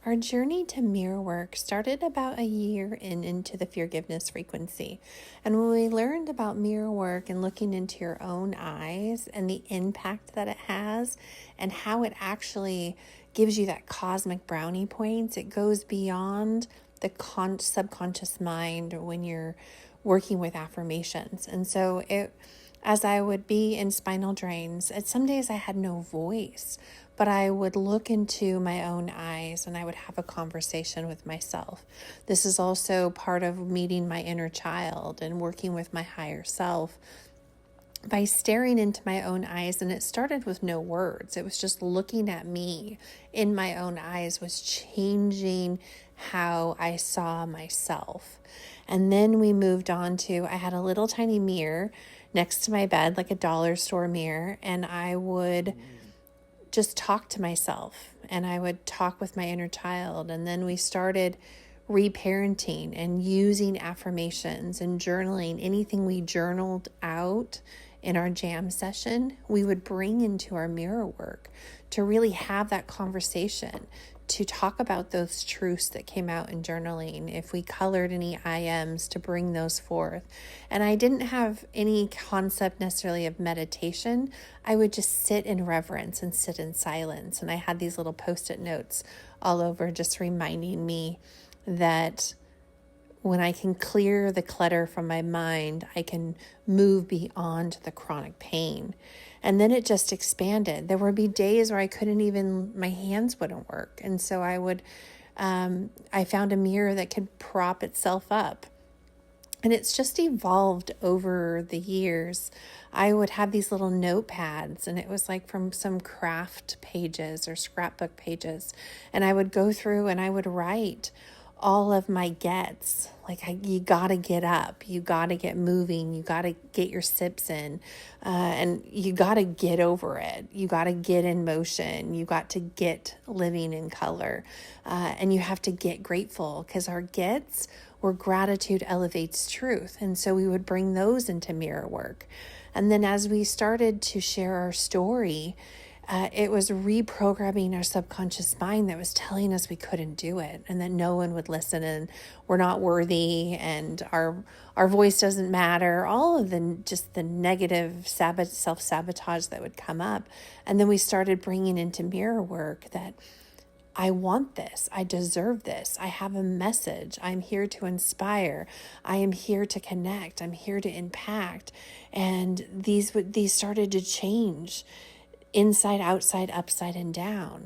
Our journey to mirror work started about a year into the forgiveness frequency. And when we learned about mirror work and looking into your own eyes and the impact that it has and how it actually gives you that cosmic brownie points, it goes beyond the subconscious mind when you're working with affirmations. And so as I would be in spinal drains, some days I had no voice, but I would look into my own eyes and I would have a conversation with myself. This is also part of meeting my inner child and working with my higher self by staring into my own eyes. And it started with no words. It was just looking at me in my own eyes was changing how I saw myself. And then we moved on to, I had a little tiny mirror next to my bed, like a dollar store mirror, and I would just talk to myself and I would talk with my inner child. And then we started reparenting and using affirmations and journaling. Anything we journaled out in our jam session, we would bring into our mirror work to really have that conversation, to talk about those truths that came out in journaling. If we colored any IMs, to bring those forth. And I didn't have any concept necessarily of meditation. I would just sit in reverence and sit in silence. And I had these little post-it notes all over just reminding me that when I can clear the clutter from my mind, I can move beyond the chronic pain. And then it just expanded. There would be days where I couldn't even, my hands wouldn't work. And so I found a mirror that could prop itself up. And it's just evolved over the years. I would have these little notepads, and it was like from some craft pages or scrapbook pages. And I would go through and I would write all of my gets. Like, you got to get up, you got to get moving, you got to get your sips in, and you got to get over it. You got to get in motion. You got to get living in color, and you have to get grateful, because our gets were gratitude elevates truth. And so we would bring those into mirror work. And then as we started to share our story, it was reprogramming our subconscious mind that was telling us we couldn't do it, and that no one would listen, and we're not worthy, and our voice doesn't matter, all of the negative self-sabotage that would come up. And then we started bringing into mirror work that I want this, I deserve this, I have a message, I'm here to inspire, I am here to connect, I'm here to impact. And these started to change inside, outside, upside, and down.